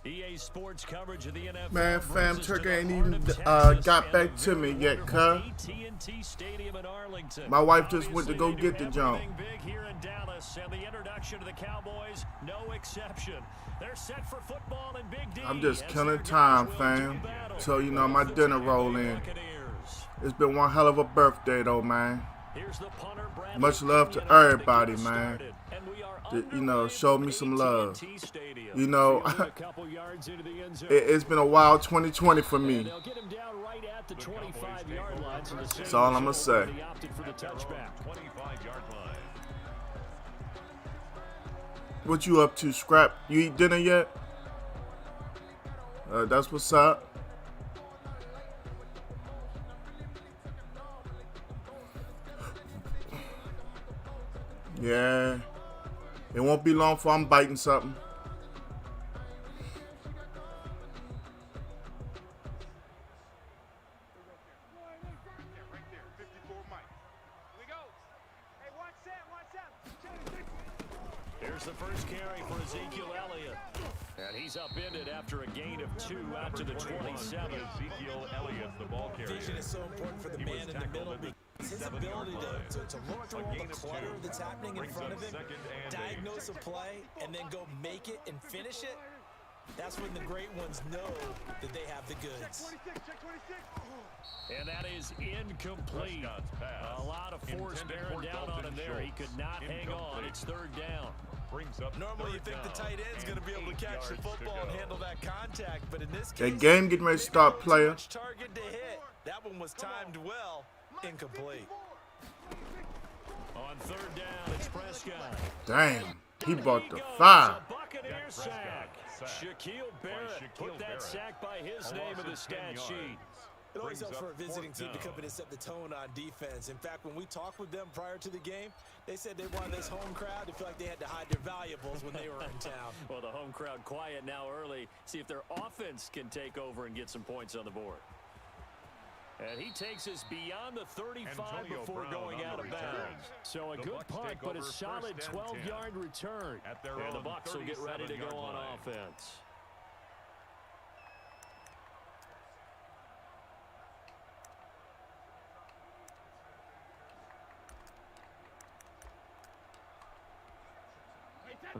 EA Sports coverage of the NFL. Man, fam, Turkey ain't even got back to me yet, cuz. My wife just went to go get the jump. Big here in Dallas, and the introduction to the Cowboys, no exception. They're set for football in Big D. I'm just killing time, fam. So, you know, my dinner roll in. It's been one hell of a birthday, though, man. Much love to everybody, man. You know, show me some love. You know, it's been a wild 2020 for me. That's all I'm going to say. What you up to, Scrap? You eat dinner yet? That's what's up. Yeah. It won't be long before I'm biting something. Here's the first carry for Ezekiel Elliott. And he's upended after a gain of 2 out to the 27. Ezekiel Elliott, the ball carrier. Vision is so important for the man in the middle. His ability to look through all the clutter that's happening in front of him, diagnose a play, and then go make it and finish it. That's when the great ones know that they have the goods. And that is incomplete. A lot of force bearing down on him there. He could not hang on. It's third down. Normally you think the tight end's going to be able to catch the football and handle that contact, but in this case, that game getting ready to start, player. Target to hit. That one was timed well. Incomplete. On third down, it's Prescott. Damn, he bought the 5. Buccaneer sack. Shaquille Barrett put that sack by his name in the stat sheet. It always helps for a visiting team to come in and set the tone on defense. In fact, when we talked with them prior to the game, they said they wanted this home crowd to feel like they had to hide their valuables when they were in town. Well, the home crowd quiet now early. See if their offense can take over and get some points on the board. And he takes us beyond the 35 before going out of bounds. So a good punt, but a solid 12-yard return. And the Bucs will get ready to go on offense.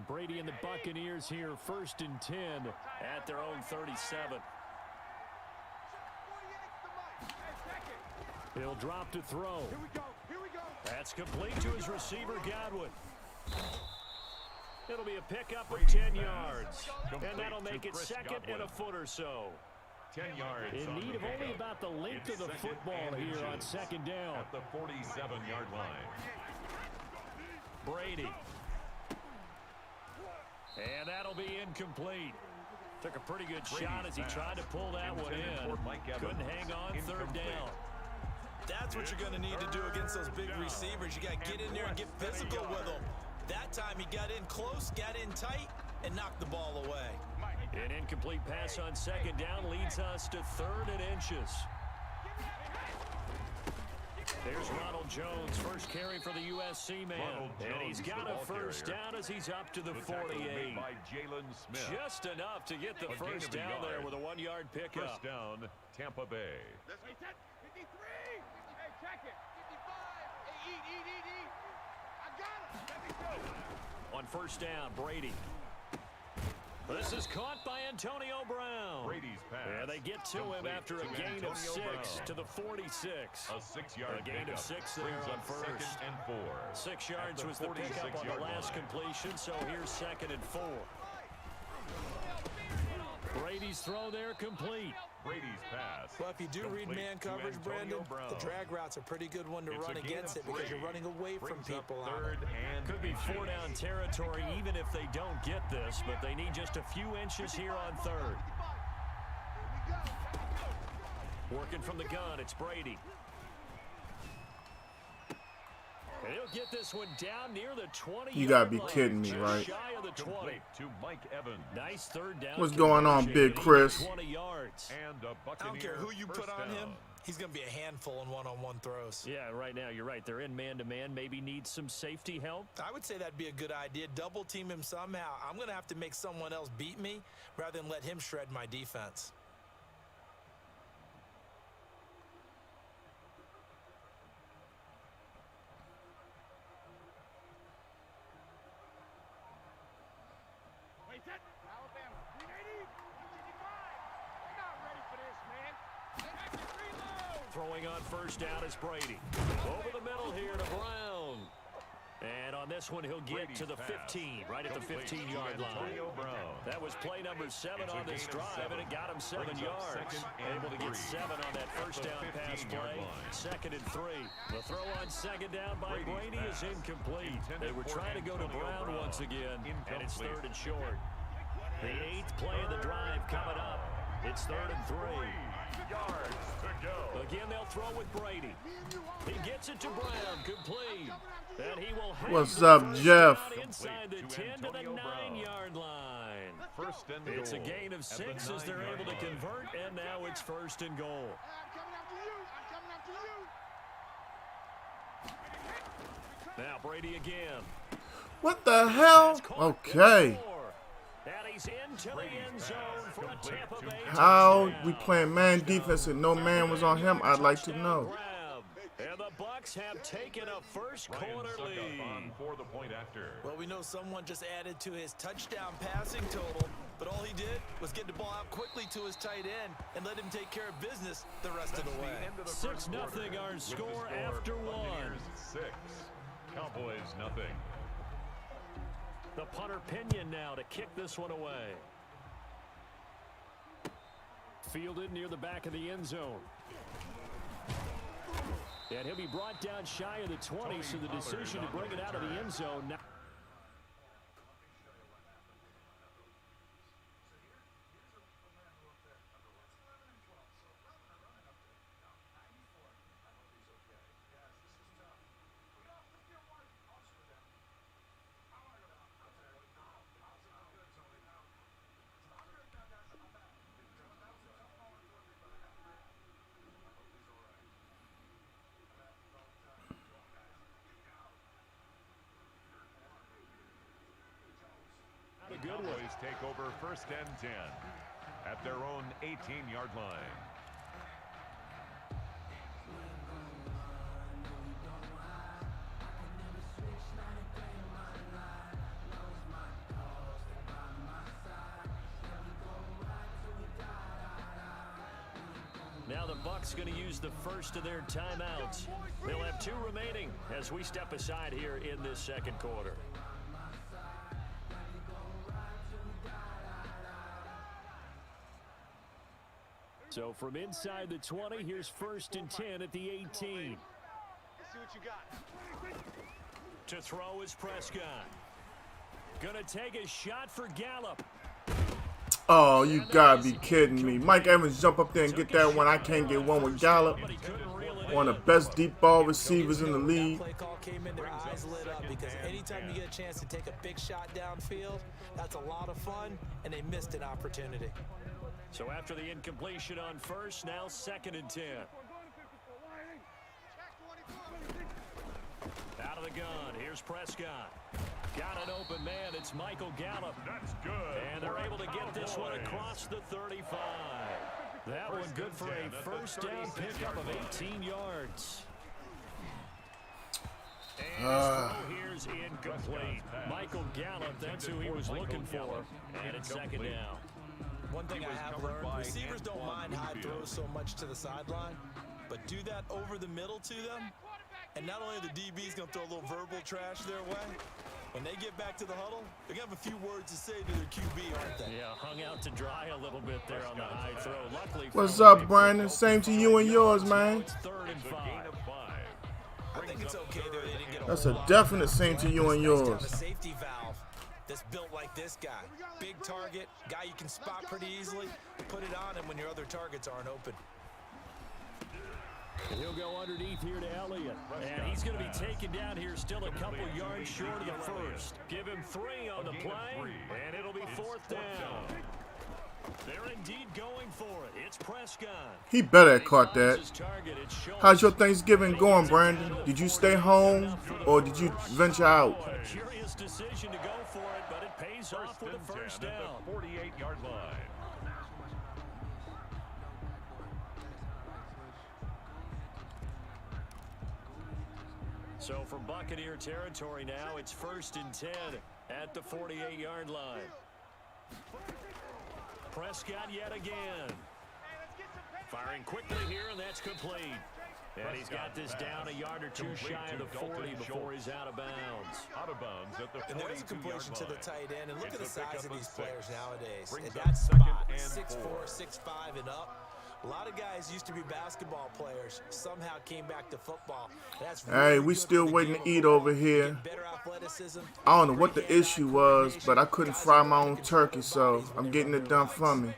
Brady and the Buccaneers here, 1st and 10 at their own 37. He'll drop to throw. That's complete to his receiver, Godwin. It'll be a pickup of 10 yards. And that'll make it second and a foot or so. 10 yards. In need of only about the length of the football here on second down. At the 47-yard line. Brady. And that'll be incomplete. Took a pretty good shot as he tried to pull that one in. Couldn't hang on third down. That's what you're going to need to do against those big receivers. You got to get in there and get physical with them. That time he got in close, got in tight, and knocked the ball away. An incomplete pass on second down leads us to 3rd and inches. There's Ronald Jones, first carry for the USC man. And he's got a first down as he's up to the 48. Just enough to get the first down there with a 1-yard pickup. First down, Tampa Bay. On first down, Brady. This is caught by Antonio Brown. Brady's pass. And they get to him after a gain of 6 to the 46. A 6-yard gain of 6 there on first. 2nd and 4. 6 yards was the pickup on the last completion, so here's 2nd and 4. Brady's throw there complete. Brady's pass. Well, if you do read man coverage, Brandon, the drag route's a pretty good one to run against it because you're running away from people on it. Could be 4-down territory even if they don't get this, but they need just a few inches here on 3rd. Working from the gun, it's Brady. And he'll get this one down near the 20. You gotta be kidding me, right? Shy of the 20. To Mike Evans. Nice third down. What's going on, Big Chris? 20 yards. And a I don't care who you Buccaneer put on first him. down. He's going to be a handful in one-on-one throws. Yeah, right now you're right. They're in man-to-man. Maybe need some safety help. I would say that'd be a good idea. Double team him somehow. I'm going to have to make someone else beat me rather than let him shred my defense. Alabama, 380, 155. You're not ready for this, man. Active reload. Throwing on first down is Brady. Over the middle here to Brown. And on this one, he'll get to the 15, right at the 15-yard line. That was play number 7 on this drive, and it got him 7 yards. Able to get 7 on that first down pass play. 2nd and 3. The throw on second down by Brady is incomplete. They were trying to go to Brown once again, and it's 3rd and short. The 8th play of the drive coming up. It's 3rd and 3. Yards to go. Again, they'll throw with Brady. He gets it to Brown, complete. And he will have What's the up, first Jeff? down inside the 10 to the 9-yard line. First and It's a goal gain of at the 6 as they're 9-yard able to line. convert, and now it's 1st and goal. I'm coming after you. I'm coming after you. Now Brady again. What the hell? That's caught. Okay. And he's into the end zone for a Tampa Bay How touchdown. we playing man defense and no man was on him? I'd like to know. Grab. And the Bucs have taken a first Ryan quarter Suckup on lead. for the point after. Well, we know someone just added to his touchdown passing total, but all he did was get the ball out quickly to his tight end and let him take care of business the rest of the way. 6-0 our score after one. Buccaneers 6. Cowboys nothing. The punter Pinion now to kick this one away. Fielded near the back of the end zone. And he'll be brought down shy of the 20, so the decision to bring it out of the end zone now. The Cowboys take over 1st and 10 at their own 18-yard line. Now the Bucs going to use the first of their timeouts. They'll have 2 remaining as we step aside here in this second quarter. So from inside the 20, here's 1st and 10 at the 18. Let's see what you got. To throw is Prescott. Gonna take a shot for Gallup. Oh, you gotta be kidding me. Mike Evans jump up there and get that one. I can't get one with Gallup. But he couldn't reel it One in. of the best deep ball receivers in the league. That play call came in, their eyes lit up because anytime you get a chance to take a big shot downfield, that's a lot of fun, and they missed an opportunity. So after the incompletion on first, now 2nd and 10. Out of the gun, here's Prescott. Got an open man, it's Michael Gallup. That's good. And they're able to get this one across the 35. That one good for a first down pickup of 18 yards. And his throw here's incomplete. Michael Gallup, that's who he was looking for. And it's 2nd down. One thing I have learned, receivers don't mind high throws so much to the sideline, but do that over the middle to them, and not only are the DBs going to throw a little verbal trash their way, when they get back to the huddle, they're going to have a few words to say to their QB, aren't they? Yeah, hung out to dry a little bit there on the high throw. Luckily, What's up, Brandon? Same to you and yours, man. it's 3rd and 5. I think it's okay that they didn't get a That's whole a lot. definite same to you and Nice to have yours. a safety valve that's built like this guy. Big target, guy you can spot pretty easily. Put it on him when your other targets aren't open. He'll go underneath here to Elliott. And he's going to be taken down here still a couple yards short of the first. Give him 3 on the play, and it'll be 4th down. They're indeed going for it. It's Prescott. He better have caught that. How's your Thanksgiving going, Brandon? Did you stay home or did you venture out? A curious decision to go for it, but it pays off with a first down. 48-yard line. So from Buccaneer territory now, it's 1st and 10 at the 48-yard line. Prescott yet again. Firing quickly here, and that's complete. And he's got this down a yard or 2 shy of the 40 before he's out of bounds. Out of bounds at the 42-yard line. And there's a completion to the tight end. And look at the size of these players nowadays. And that spot, 6'4", 6'5", and up. A lot of guys used to be basketball players. Somehow came back to football. That's really Hey, we still waiting to eat over here. I don't know what the issue was, but I couldn't fry my own turkey, so I'm getting it done for me.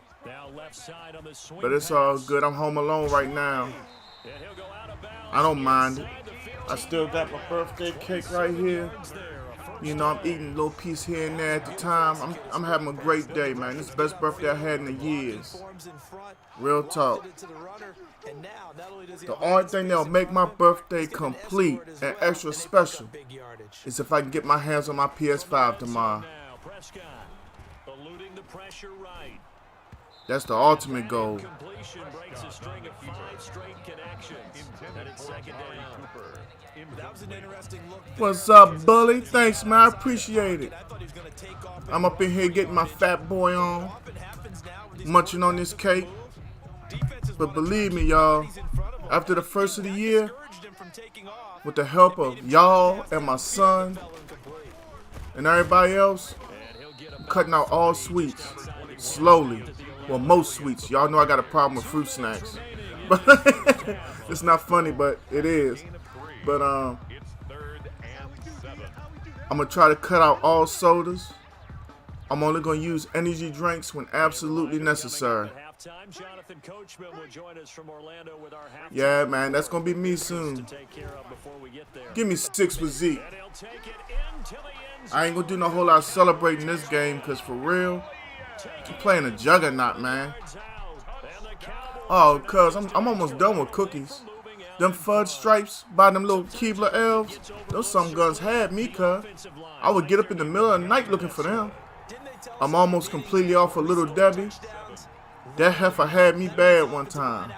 But it's all good. I'm home alone right now. I don't mind it. I still got my birthday cake right here. You know, I'm eating a little piece here and there at the time. I'm having a great day, man. This is the best birthday I had in the years. Real talk. The only thing that'll make my birthday complete and extra special is if I can get my hands on my PS5 tomorrow. That's the ultimate goal. What's up, Bully? Thanks, man. I appreciate it. I'm up in here getting my fat boy on, munching on this cake. But believe me, y'all, after the first of the year, with the help of y'all and my son and everybody else, I'm cutting out all sweets slowly. Well, most sweets. Y'all know I got a problem with fruit snacks. But it's not funny, but it is. But I'm gonna try to cut out all sodas. I'm only gonna use energy drinks when absolutely necessary. Yeah, man, that's gonna be me soon. Give me 6 with Zeke. I ain't gonna do no whole lot of celebrating this game, because for real, I'm playing a juggernaut, man. Oh, cuz I'm almost done with cookies. Them fudge stripes by them little Keebler elves, those some guns had me, cuz. I would get up in the middle of the night looking for them. I'm almost completely off of Little Debbie. That heifer had me bad one time.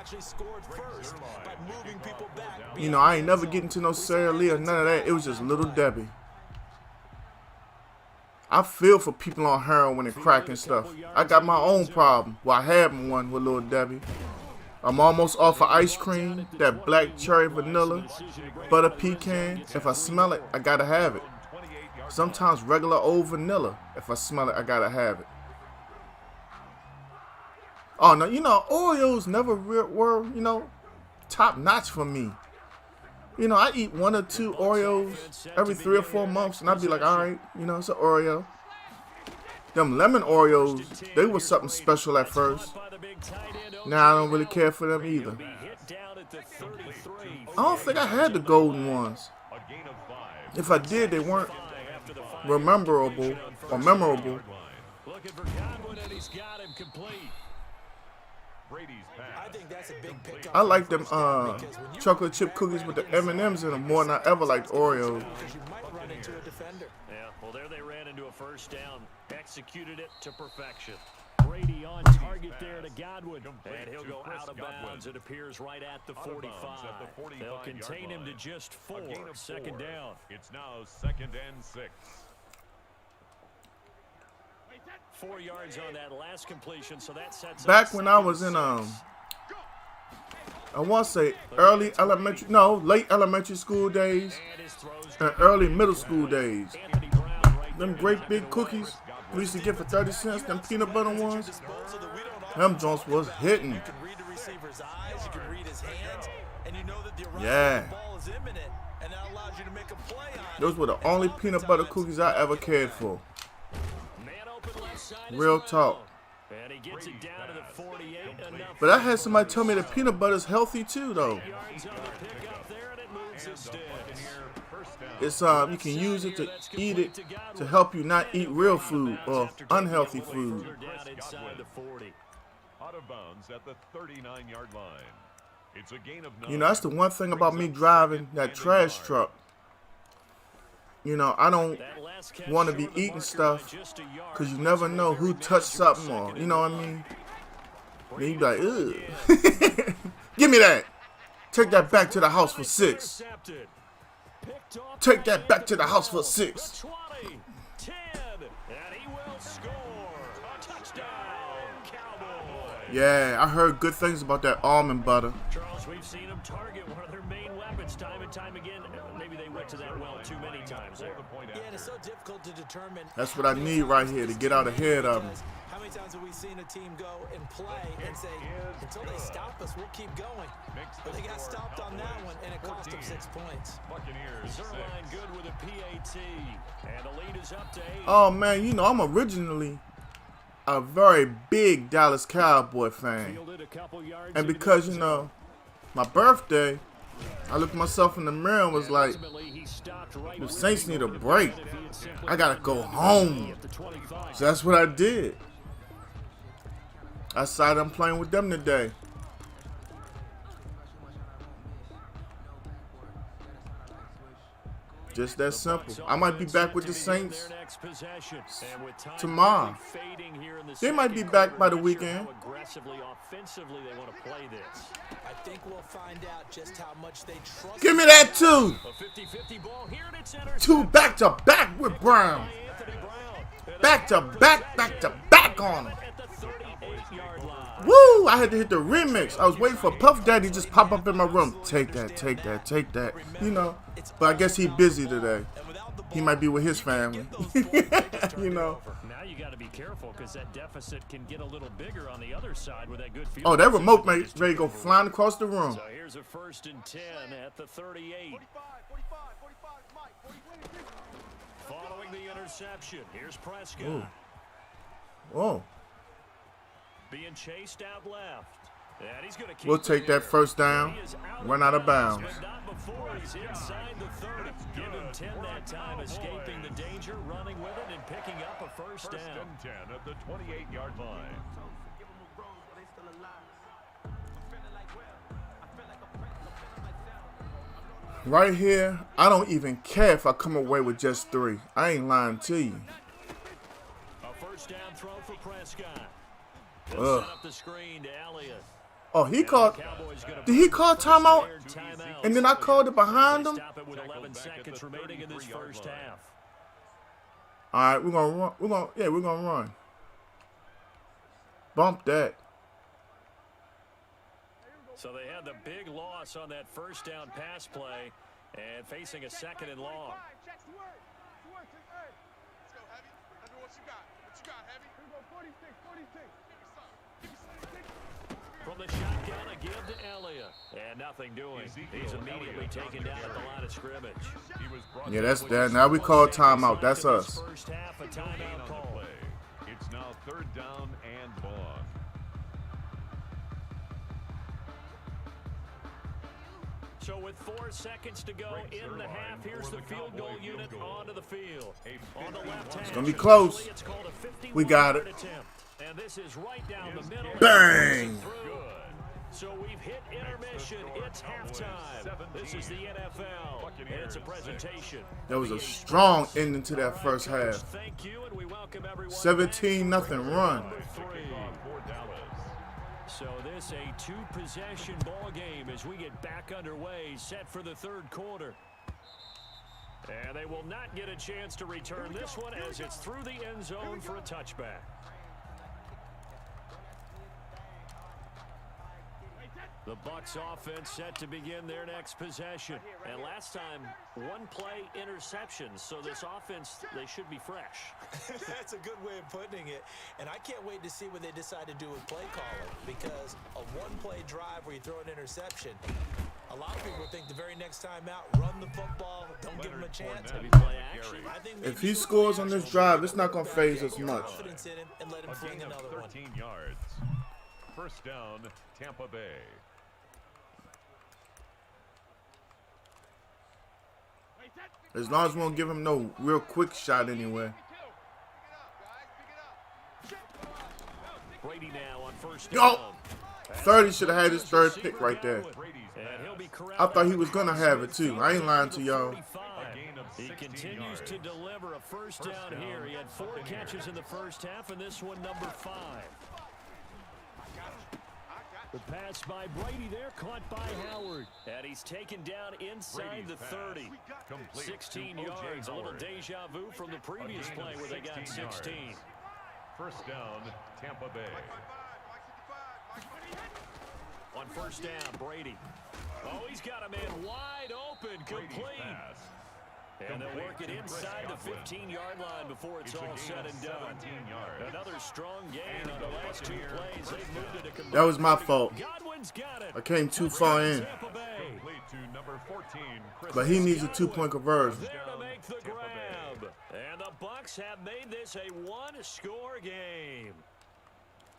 You know, I ain't never getting to no Sara Lee or none of that. It was just Little Debbie. I feel for people on heroin and crack and stuff. I got my own problem. Well, I had one with Little Debbie. I'm almost off of ice cream, that black cherry vanilla, butter pecan. If I smell it, I gotta have it. Sometimes regular old vanilla. If I smell it, I gotta have it. Oh, no, you know, Oreos never were, you know, top notch for me. You know, I eat 1 or 2 Oreos every 3 or 4 months, and I'd be like, all right, you know, it's an Oreo. Them lemon Oreos, they were something special at first. Now I don't really care for them either. I don't think I had the golden ones. If I did, they weren't memorable. I like them chocolate chip cookies with the M&Ms in them more than I ever liked Oreos. Yeah, well, there they ran into a first down, executed it to perfection. Brady on target there to Godwin, and he'll go out of bounds. It appears right at the 45. They'll contain him to just 4. 2nd down. It's now 2nd and 6. 4 yards on that last completion, so that sets back when I was in I want to say late elementary school days and early middle school days. Them great big cookies we used to get for 30 cents, them peanut butter ones, them joints was hitting. Yeah. Those were the only peanut butter cookies I ever cared for. Real talk. And he gets it down to the 48. Enough. But I had somebody tell me that peanut butter is healthy too, though. Yards on the pickup there, and it moves the sticks. It's you can use it to eat it to help you not eat real food or unhealthy food. Down inside the 40. Out of bounds at the 39-yard line. It's a gain of 9. You know, that's the one thing about me driving that trash truck. You know, I don't want to be eating stuff because you never know who touched something or, you know what I mean? Then you be like, ugh. Give me that. Take that back to the house for 6. Take that back to the house for 6. 20, 10, and he will score. A touchdown, Cowboys. Yeah, I heard good things about that almond butter. Charles, we've seen them target one of their main weapons time and time again. Maybe they went to that well too many times there. Yeah, and it's so difficult to determine. That's what I need right here to get out ahead of them. How many times have we seen a team go and play and say, until they stop us, we'll keep going. But they got stopped on that one, and it cost them 6 points. Buccaneers. Zerline good with a PAT, and the lead is up to 8. Oh, man, you know, I'm originally a very big Dallas Cowboy fan. Fielded a couple yards And because, you know, my birthday, I looked myself in the mirror and was like, the Saints need a break. I got to go home. So that's what I did. I decided I'm playing with them today. Just that simple. I might be back with the Saints tomorrow. They might be back by the weekend. Aggressively, offensively, they want to play this. I think we'll find out just how much they trust. Give me that too. A 50-50 ball here, and it's intercepted. 2 back to back with Brown. Back to back on him. At the 38-yard line. Woo! I had to hit the remix. I was waiting for Puff Daddy to just pop up in my room. Take that, take that, take that. You know, but I guess he's busy today. He might be with his family. You know. Now you got to be careful because that deficit can get a little bigger on the other side with that good field. Oh, that remote ready to go flying across the room. So here's a 1st and 10 at the 38. Following the interception, here's Prescott. Ooh. Oh. Being chased out left. And he's gonna keep We'll take that first down. Run out of bounds. But not before he's inside the 30. Give him 10 that time, escaping the danger, running with it, and picking up a first down. 1st and 10 at the 28-yard line. Right here, I don't even care if I come away with just 3. I ain't lying to you. A first down throw for Prescott. They'll set up the screen to Elliott. Oh, he called. Did he call timeout? And then I called it behind him? Stop it with 11 seconds remaining in this first half. All right, we're going to run. We're going to run. Bump that. So they had the big loss on that first down pass play and facing a 2nd and long. From the shotgun, a give to Elliott. And nothing doing. He's immediately taken down at the line of scrimmage. Yeah, that's that. Now we call timeout. That's us. First half, a timeout call. It's now 3rd down and long. So with 4 seconds to go in the half, here's the field goal unit onto the field. On the left hand, It's going to be close. We got it. And this is right down the middle. Bang! So we've hit intermission. It's halftime. This is the NFL, and it's a presentation. That was a strong ending to that first half. Thank you, and we welcome everyone. 17-0 run. So this a 2-possession ball game as we get back underway, set for the 3rd quarter. And they will not get a chance to return this one as it's through the end zone for a touchback. The Bucs offense set to begin their next possession. And last time, 1-play interceptions. So this offense, they should be fresh. That's a good way of putting it. And I can't wait to see what they decide to do with play calling. Because a 1-play drive where you throw an interception, a lot of people think the very next time out, run the football, don't give him a chance. If he scores on this drive, it's not going to phase us much. Confidence in him and let him A fling gain of another one. 13 yards. First down, Tampa Bay. As long as we won't give him no real quick shot anyway. Brady now on first Yo! down. 30 should have had his third pick right there. And he'll be I thought he was going to have it too. I ain't lying to y'all. He continues to deliver a first down here. He had 4 catches in the first half, and this one number 5. The pass by Brady there, caught by Howard. And he's taken down inside the 30. 16 yards, a little deja vu from the previous play where they got 16. First down, Tampa Bay. On first down, Brady. Oh, he's got a man wide open, complete. And they'll work it inside the 15-yard line before it's all said and done. Another strong gain on the last 2 plays. They've moved it a combined. That was my fault. Godwin's got it. I came too far in. But he needs a 2-point conversion. There to make the grab. And the Bucs have made this a 1-score game.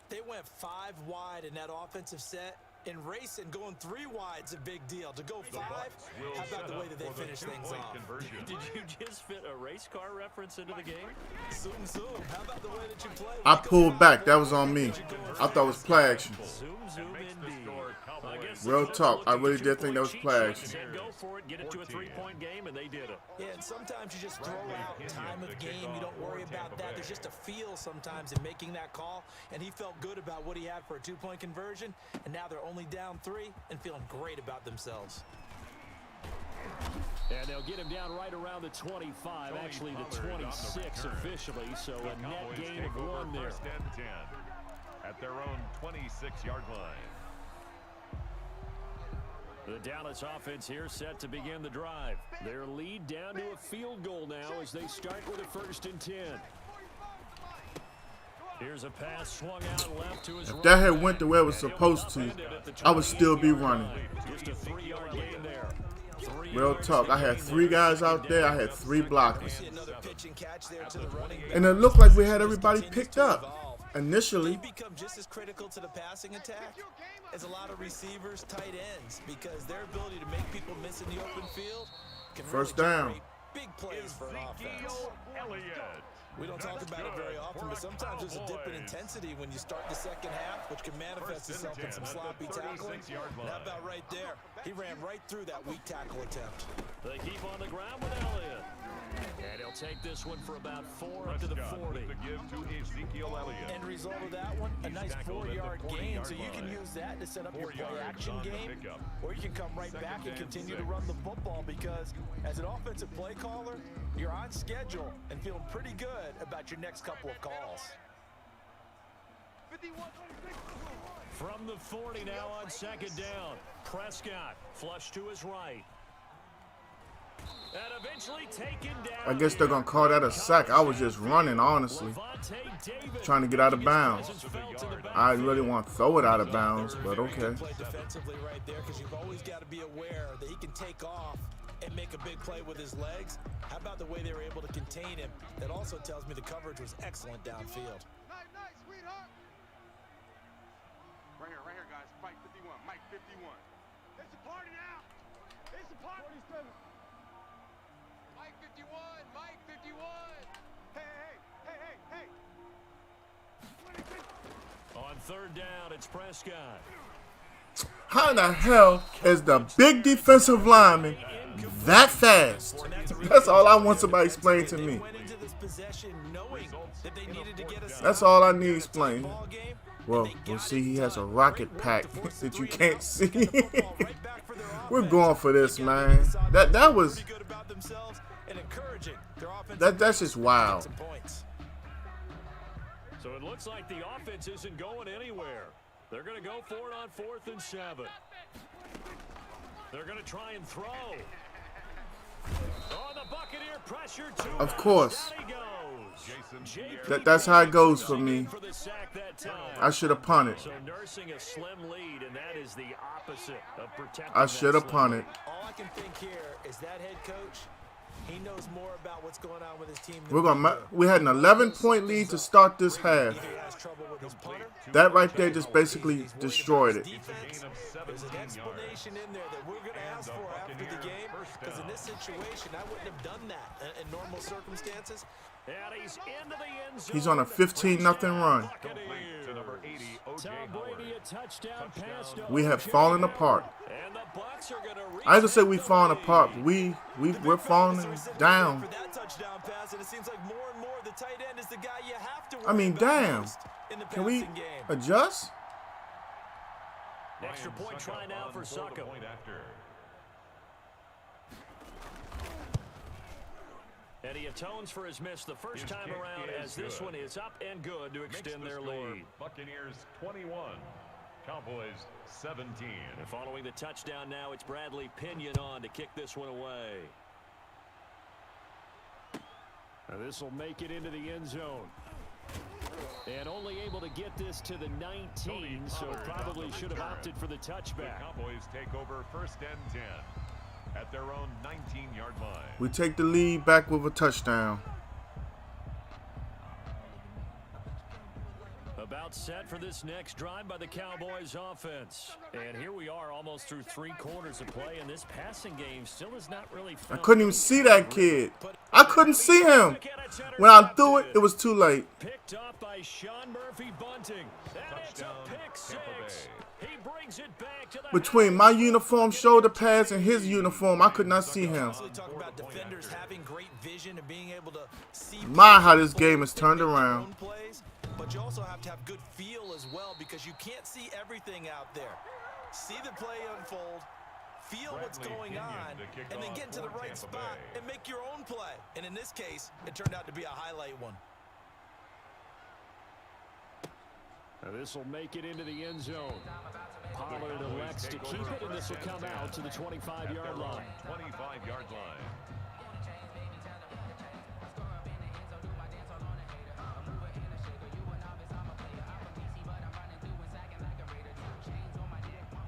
They went 5 wide in that offensive set. In racing, going 3 wide's a big deal. To go 5, how about the way that they finish things off? Did you just fit a race car reference into the game? Zoom, zoom. How about the way that you play? I pulled back. That was on me. I thought it was play action. Zoom, zoom, indeed. I guess Real talk. I really did think that was play action. Said go for it, get it to a 3-point game, and they did it. Yeah, and sometimes you just throw out time of game. You don't worry about that. There's just a feel sometimes in making that call, and he felt good about what he had for a 2-point conversion, and now they're only down 3 and feeling great about themselves. And they'll get him down right around the 25, actually the 26 officially, so a net gain of 1 there. At their own 26-yard line. The Dallas offense here set to begin the drive. Their lead down to a field goal now as they start with a 1st and 10. Here's a pass swung out left to his right. If that had went the way it was supposed to, I would still be running. Just a 3-yard gain there. Real talk. I had 3 guys out there. I had 3 blockers. And it looked like we had everybody picked up. Initially, They become just as critical to the passing attack as a lot of receivers, tight ends, because their ability to make people miss in the open field can First really down. generate big plays for an offense. We don't talk about it very often, but sometimes there's a dip in intensity when you start the second half, which can manifest itself in some sloppy tackling. And how about right there? He ran right through that weak tackle attempt. They keep on the ground with Elliott. And he'll take this one for about 4 up to the 40. End result of that one, a nice 4-yard gain, so you can use that to set up your play-action game, or you can come right back and continue to run the football because as an offensive play caller, you're on schedule and feeling pretty good about your next couple of calls. From the 40 now on 2nd down. Prescott flush to his right. And eventually taken down. I guess they're going to call that a sack. I was just running, honestly, trying to get out of bounds. I really want to throw it out of bounds, but okay. Play defensively right there because you've always got to be aware that he can take off and make a big play with his legs. How about the way they were able to contain him? That also tells me the coverage was excellent downfield. Nice, sweetheart. Right here, guys. Mike 51. Mike 51. It's a party now. It's a party. 47. Mike 51. Mike 51. Hey. 26. On 3rd down, it's Prescott. How in the hell is the big defensive lineman that fast? That's all I want somebody to explain to me. That's all I need explained. Well, we'll see he has a rocket pack that you can't see. We're going for this, man. That was that's just wild. So it looks like the offense isn't going anywhere. They're going to go for it on 4th and 7. They're going to try and throw. Oh, the Buccaneer pressure to Of course. Down he goes. That's how it goes for me. For the sack that time. I should have punted. So nursing a slim lead, and that is the opposite of protecting. I should have punted. All I As that head coach, he knows more about what's going on with his team. We had an 11-point lead to start this half. That right there just basically destroyed it. There's an explanation in there that we're going to ask for after the game, because in this situation, I wouldn't have done that in normal circumstances. He's on a 15-0 run. We have fallen apart. I just say we've fallen apart. We're falling down. I mean, damn. Can we adjust? Extra point try now for Succo. And he atones for his miss the first time around, as this one is up and good to extend their lead. Buccaneers 21, Cowboys 17. And following the touchdown now, it's Bradley Pinion on to kick this one away. This will make it into the end zone. And only able to get this to the 19, so probably should have opted for the touchback. The Cowboys take over first and 10 at their own 19-yard line. We take the lead back with a touchdown. About set for this next drive by the Cowboys offense. And here we are almost through 3 quarters of play, and this passing game still is not really I couldn't even see that kid. I couldn't see him. When I threw it, it was too late. Picked off by Sean Murphy Bunting. That's a pick 6. He brings it back to the Between my uniform shoulder pads and his uniform, I could not see him. Talk about defenders having great vision and being able to see How this game is turned around. But you also have to have good feel as well, because you can't see everything out there. See the play unfold, feel what's going on, and then get to the right spot and make your own play. And in this case, it turned out to be a highlight one. This will make it into the end zone. Pollard elects to keep it, and this will come out to the 25-yard line. 25-yard line.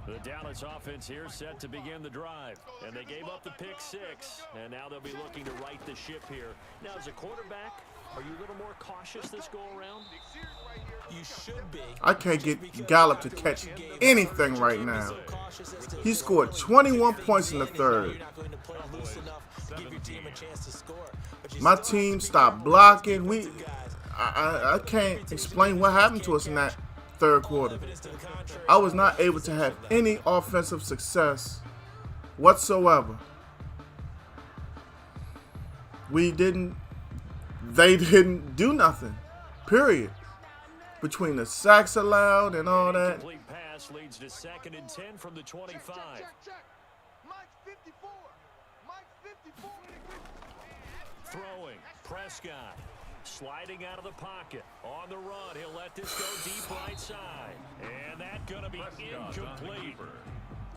The Dallas offense here set to begin the drive. And they gave up the pick 6, and now they'll be looking to right the ship here. Now, as a quarterback, are you a little more cautious this go-around? You should be. I can't get Gallup to catch anything right now. He scored 21 points in the third. My team stopped blocking. I can't explain what happened to us in that third quarter. I was not able to have any offensive success whatsoever. They didn't do nothing, period. Between the sacks allowed and all that. Complete pass leads to 2nd and 10 from the 25. Check. Mike's 54. Mike's 54. Throwing, Prescott. Sliding out of the pocket. On the run, he'll let this go deep right side. And that's going to be incomplete.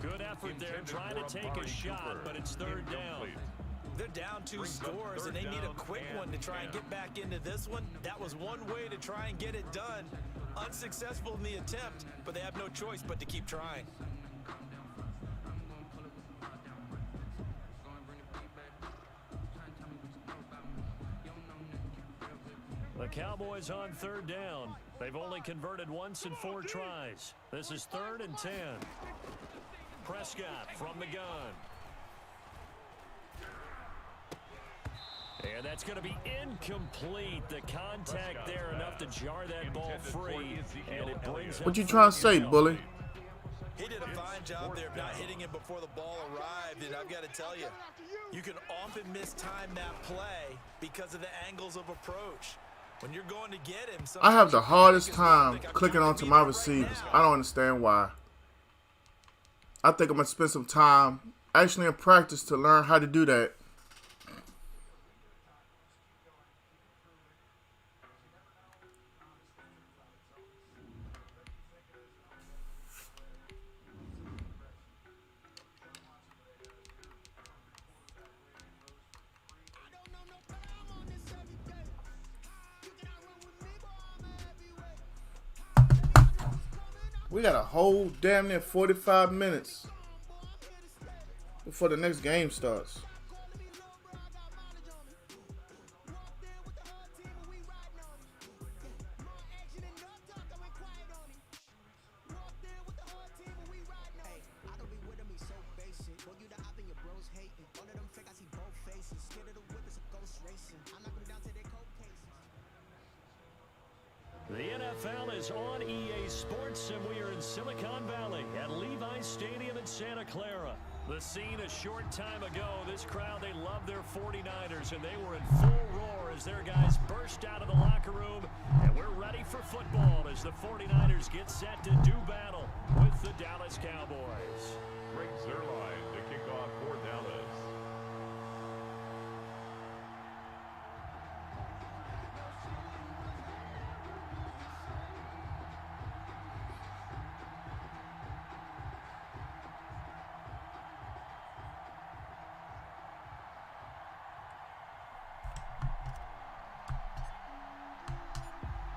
Good effort there, trying to take a shot, but it's 3rd down. They're down 2 scores, and they need a quick one to try and get back into this one. That was one way to try and get it done. Unsuccessful in the attempt, but they have no choice but to keep trying. The Cowboys on 3rd down. They've only converted once in 4 tries. This is 3rd and 10. Prescott from the gun. And that's going to be incomplete. The contact there enough to jar that ball free. And it brings what you trying to say, bully? He did a fine job there of not hitting him before the ball arrived. And I've got to tell you, you can often mistime that play because of the angles of approach. When you're going to get him, I have the hardest time clicking onto my receivers. I don't understand why. I think I'm going to spend some time actually in practice to learn how to do that. We got a whole damn near 45 minutes before the next game starts. The NFL is on EA Sports, and we are in Silicon Valley at Levi's Stadium in Santa Clara. The scene a short time ago, this crowd, they love their 49ers, and they were in full roar as their guys burst out of the locker room. And we're ready for football as the 49ers get set to do battle with the Dallas Cowboys. Greg Zuerlein to kick off for Dallas.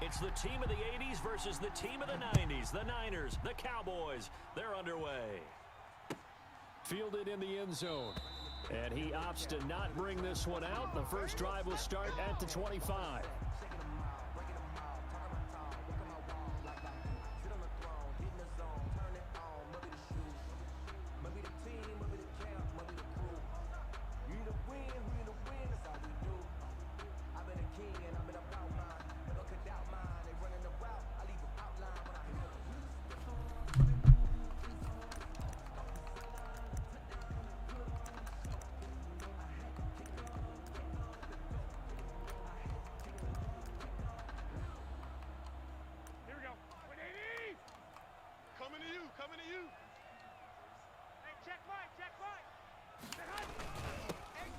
It's the team of the 80s versus the team of the 90s. The Niners, the Cowboys, they're underway. Fielded in the end zone. And he opts to not bring this one out. The first drive will start at the 25. Coming to you. Hey, check Mike.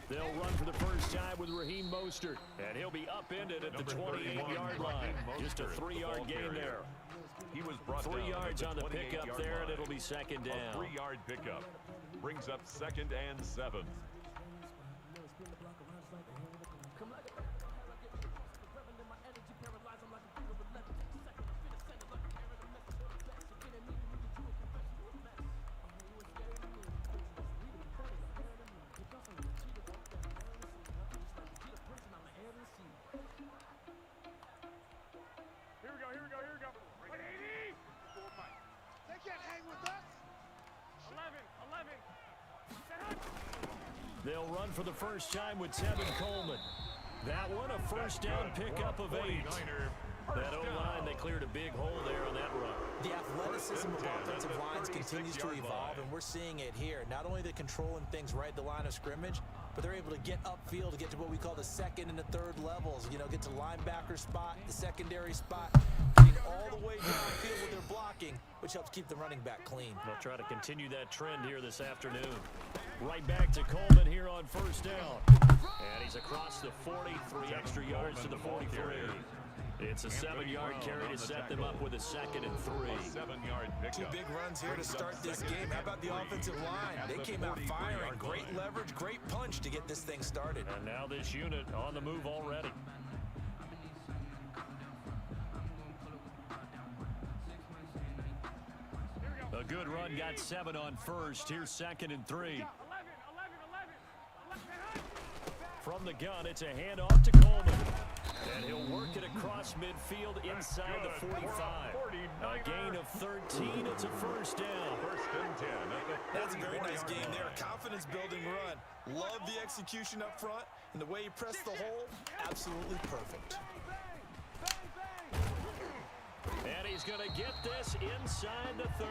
They'll run for the first time with Raheem Mostert, and he'll be upended at the 28-yard line. Just a 3-yard gain there. He was brought 3 down yards at on the pickup there, and it'll be second down. A 3-yard pickup brings up 2nd and 7. Here we go. 180. They can't hang with us. 11. They'll run for the first time with Tevin Coleman. That one, a first down pickup of 8. That O-line, they cleared a big hole there on that run. The athleticism of offensive lines continues to evolve, and we're seeing it here. Not only they're controlling things right at the line of scrimmage, but they're able to get upfield to get to what we call the second and the third levels. You know, get to linebacker spot, the secondary spot, getting all the way downfield with their blocking, which helps keep the running back clean. They'll try to continue that trend here this afternoon. Right back to Coleman here on first down. And he's across the 40, 3 extra yards to the 43. It's a 7-yard carry to set them up with a 2nd and 3. 7-yard pickup. 2 big runs here to start this game. How about the offensive line? They came out firing. Great leverage, great punch to get this thing started. And now this unit on the move already. A good run, got 7 on first. Here's 2nd and 3. 11. From the gun, it's a handoff to Coleman. And he'll work it across midfield inside the 45. A gain of 13. It's a first down. 1st and 10. That's a very nice game there. Confidence-building run. Love the execution up front. And the way he pressed the hole, absolutely perfect. And he's going to get this inside the 30.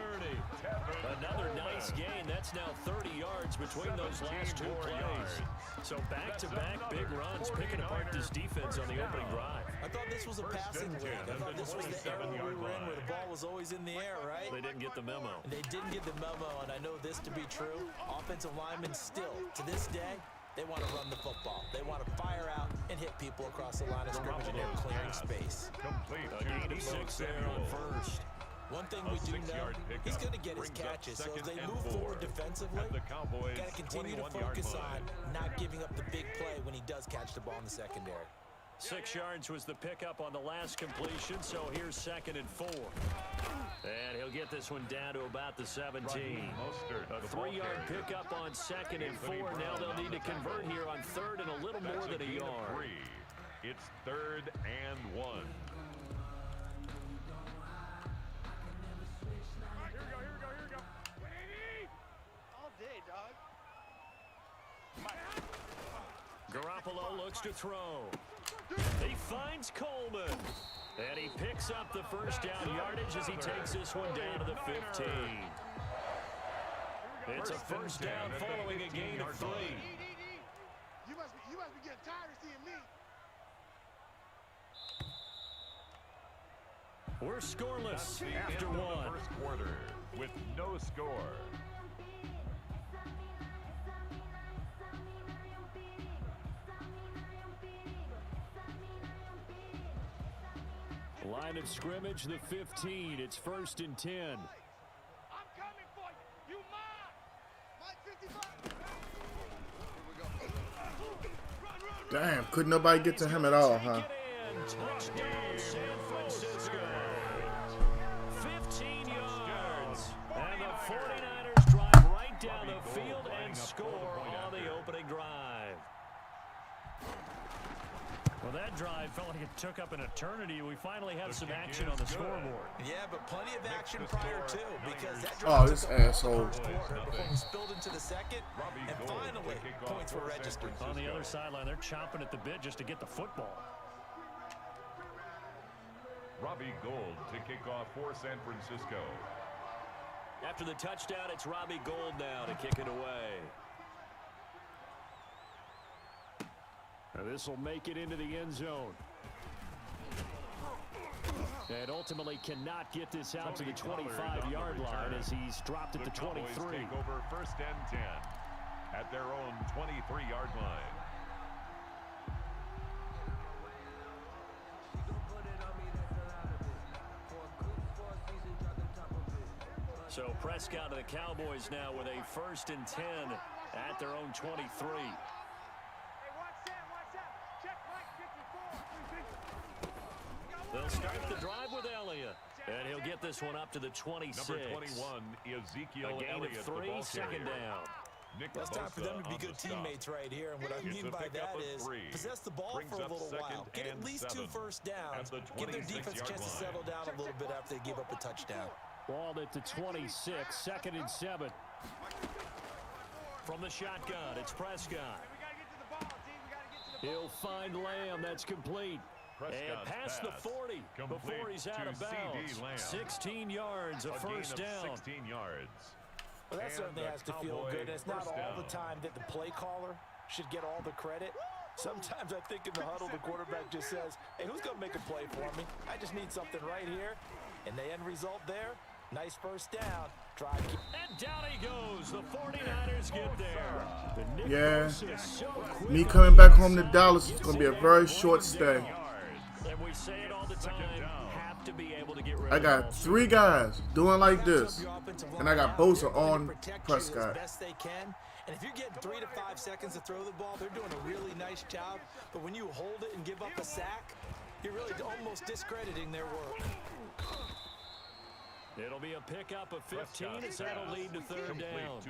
Another nice gain. That's now 30 yards between those last 2 plays. So back-to-back big runs, picking apart this defense on the opening drive. I thought this was a passing league. I thought this was the era we were in where the ball was always in the air, right? They didn't get the memo. And they didn't get the memo, and I know this to be true. Offensive linemen still, to this day, they want to run the football. They want to fire out and hit people across the line of scrimmage, and they're clearing space. Complete. A gain of 6 there on first. One thing we do know, he's going to get his catches. So as they move forward defensively, got to continue to focus on not giving up the big play when he does catch the ball in the secondary. 6 yards was the pickup on the last completion, so here's 2nd and 4. And he'll get this one down to about the 17. A 3-yard pickup on 2nd and 4. Now they'll need to convert here on 3rd and a little more than a yard. It's 3rd and 1. Here we go. 180. All day, dog. Garoppolo looks to throw. He finds Coleman. And he picks up the first down yardage as he takes this one down to the 15. It's a first down following a gain of 3. You must be getting tired of seeing me. We're scoreless The after end of one. the first quarter with no score. Line of scrimmage, the 15. It's 1st and 10. I'm coming for you. You mine. Mike 55. Damn, couldn't nobody get to him at all, huh? Touchdown, San Francisco. 15 yards. And the 49ers drive right down the field and score on the opening drive. Well, that drive felt like it took up an eternity. We finally have some action on the scoreboard. Yeah, but plenty of action prior to, because that Oh, drive this took over the asshole. first quarter before we spilled into the second, and finally points were registered. On the other sideline, they're chomping at the bit just to get the football. Robbie Gould to kick off for San Francisco. After the touchdown, it's Robbie Gould now to kick it away. Now this will make it into the end zone. And ultimately cannot get this out to the 25-yard line as he's dropped at the 23. Take over 1st and 10 at their own 23-yard line. So Prescott to the Cowboys now with a 1st and 10 at their own 23. They'll start the drive with Elliott. And he'll get this one up to the 26. Number 21, Ezekiel A gain Elliott, of 3, second down. Well, it's time for them to be good teammates right here, and what I mean by that is possess the ball for a little while. Get at least 2 first downs. Give their defense a chance to settle down a little bit after they give up a touchdown. Ball at the 26, 2nd and 7. From the shotgun, it's Prescott. He'll find Lamb. That's complete. And past the 40 before he's out of bounds. 16 yards, a first down. 16 yards. Well, that certainly has to feel good. It's not all the time that the play caller should get all the credit. Sometimes I think in the huddle, the quarterback just says, hey, who's going to make a play for me? I just need something right here. And the end result there, nice first down. And down he goes. The 49ers get there. The Yeah. Me coming back home to Dallas is going to be a very short stay. And we say it all the time, have to be able to get rid I got 3 guys doing like this, and I got Bosa on Prescott. Best they can. And if you're getting 3 to 5 seconds to throw the ball, they're doing a really nice job. But when you hold it and give up a sack, you're really almost discrediting their work. It'll be a pickup of 15 as that'll lead to 3rd down.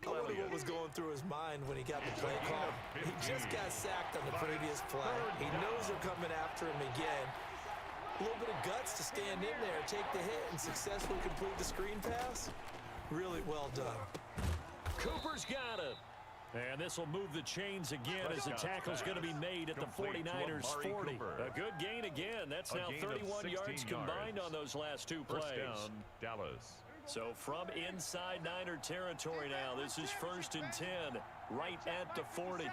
I wonder what was going through his mind when he got the play call. He just got sacked on the previous play. He knows they're coming after him again. A little bit of guts to stand in there, take the hit, and successfully complete the screen pass. Really well done. Cooper's got it. And this will move the chains again as the tackle's going to be made at the 49ers 40. A good gain again. That's now 31 yards combined on those last 2 plays. Down, Dallas. So from inside Niner territory now, this is 1st and 10, right at the 40.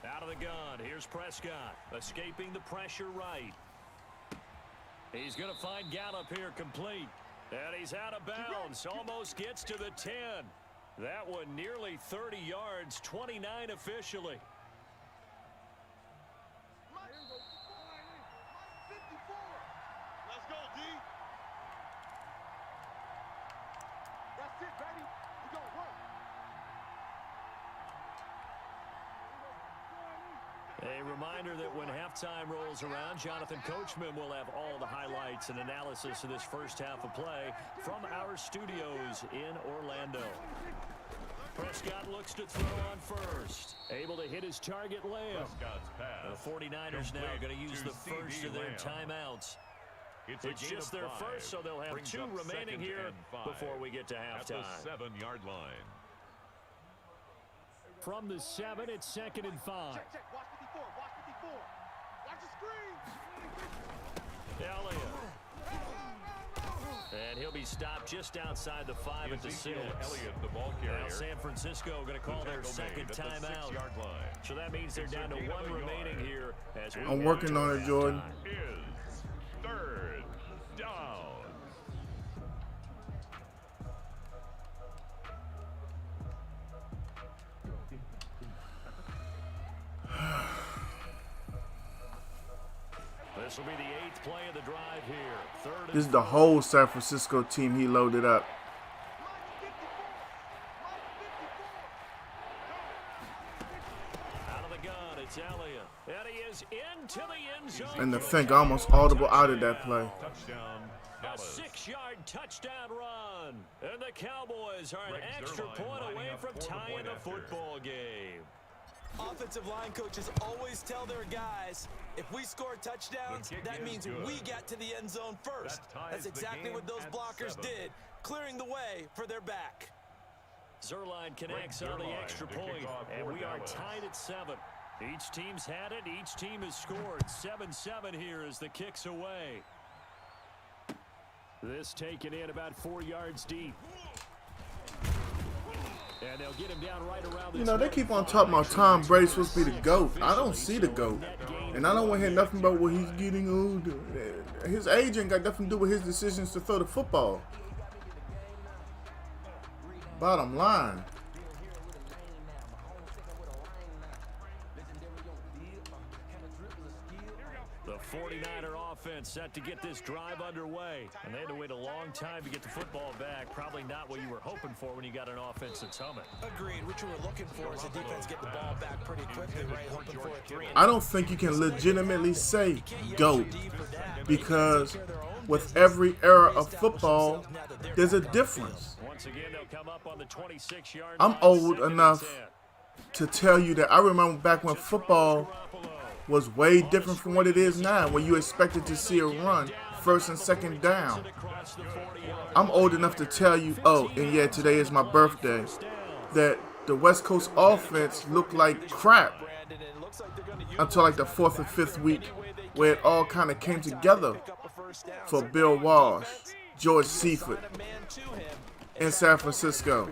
Out of the gun, here's Prescott, escaping the pressure right. He's going to find Gallup here complete. And he's out of bounds, almost gets to the 10. That one nearly 30 yards, 29 officially. Let's go, D. That's it, baby. We gonna work. A reminder that when halftime rolls around, Jonathan Coachman will have all the highlights and analysis of this first half of play from our studios in Orlando. Prescott looks to throw on first. Able to hit his target, Lamb. The 49ers now going to use the first of their timeouts. It's just their first, so they'll have 2 remaining here before we get to halftime. At the 7-yard line. From the 7, it's 2nd and 5. Check, check. Watch 54. Watch 54. Watch the screen. Elliott. And he'll be stopped just outside the 5 at the 6. Elliott, the ball carrier. Now San Francisco going to call their second timeout. So that means they're down to 1 remaining here. As I'm working on it, Jordan. Is 3rd down. This will be the 8th play of the drive here. 3rd This is the whole San Francisco team he loaded up. out of the gun. It's Elliott. And he is into the end zone. And the think almost audible out of that play. Touchdown, A Dallas. 6-yard touchdown run. And the Cowboys are an Greg extra Zuerlein point lining away up from for the tying point the after. football game. Offensive line coaches always tell their guys, if we score touchdowns, The kick that is means good. we get to the end zone first. That ties That's the exactly game what those at blockers 7. did, clearing the way for their back. Zuerlein connects on the Zuerlein extra to kick point, off and for we are Dallas. tied at 7. Each team's had it. Each team has scored. 7-7 here as the kick's away. This taken in about 4 yards deep. And they'll get him down right around the You know, they keep on talking about Tom Brady's supposed to be the GOAT. I don't see the GOAT. And I don't want to hear nothing about what he's getting older. His age ain't got nothing to do with his decisions to throw the football. Bottom line. The 49er offense set to get this drive underway. And they had to wait a long time to get the football back. Probably not what you were hoping for when you got an offense that's humming. Agreed. What you were looking for is a defense get the ball back pretty quickly, right? Hoping for a 3. I don't think you can legitimately say GOAT because with every era of football, there's a difference. Once again, they'll come up on the 26-yard I'm line, old 2nd and enough 10. to tell you that I remember back when football was way different from what it is now, when you expected to see a run 1st and 2nd down. I'm old enough to tell you, oh, and yeah, today is my birthday, that the West Coast offense looked like crap until like the 4th or 5th week, where it all kind of came together for Bill Walsh, George Seifert in San Francisco.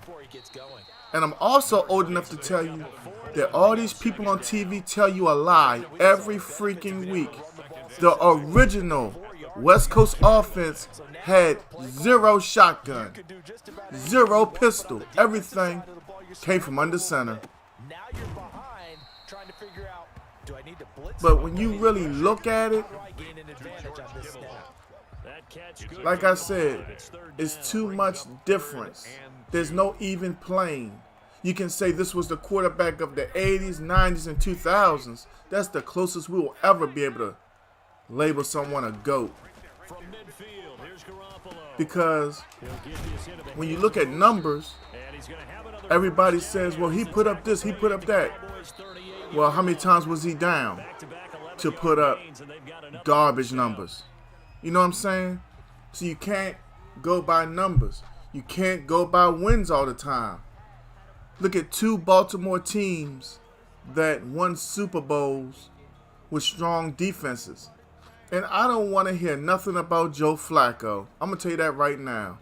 And I'm also old enough to tell you that all these people on TV tell you a lie every freaking week. The original West Coast offense had 0 shotgun, 0 pistol. Everything came from under center. Now you're behind, trying to figure out, do I need to blitz? But when you really look at it, Gain an advantage on this snap. That catch good like for I the said, ball. It's 3rd it's down. too much difference. There's no even playing. You can say this was the quarterback of the 80s, 90s, and 2000s. That's the closest we will ever be able to label someone a GOAT. From midfield, here's Garoppolo. Because He'll get this into the when you look at numbers, and he's gonna have another everybody first says, down well, he as the put up this, he put up that. Cowboys 38 Well, how many times was he down back-to-back to 11-yard put up gains, and they've got another garbage first down. numbers? You know what I'm saying? So you can't go by numbers. You can't go by wins all the time. Look at 2 Baltimore teams that won Super Bowls with strong defenses. And I don't want to hear nothing about Joe Flacco. I'm going to tell you that right now.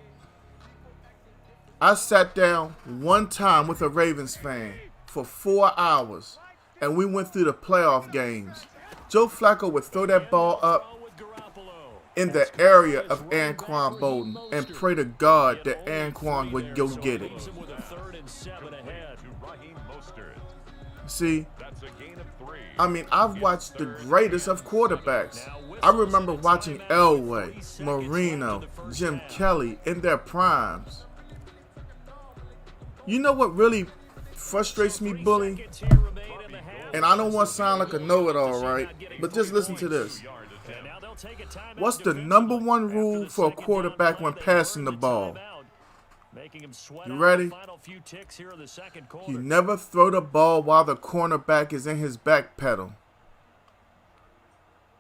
I sat down one time with a Ravens fan for 4 hours, and we went through the playoff games. Joe Flacco would throw that ball up With Garoppolo. in the area of Anquan Bolden and pray to God that Anquan would go get it. With a 3rd and 7 ahead. To Raheem Mostert. See, That's a gain of 3. I mean, I've watched the greatest of quarterbacks. I remember watching Elway, Marino, Jim Kelly in their primes. You know what really frustrates me, Bully? Seconds here remain in the half. And I don't want to sound like a know-it-all, right? But just listen to this. And now they'll take a timeout What's the number one rule for a second quarterback down when play. passing the ball? Making him sweat You out ready? the final few ticks here in the second quarter. You never throw the ball while the cornerback is in his back pedal.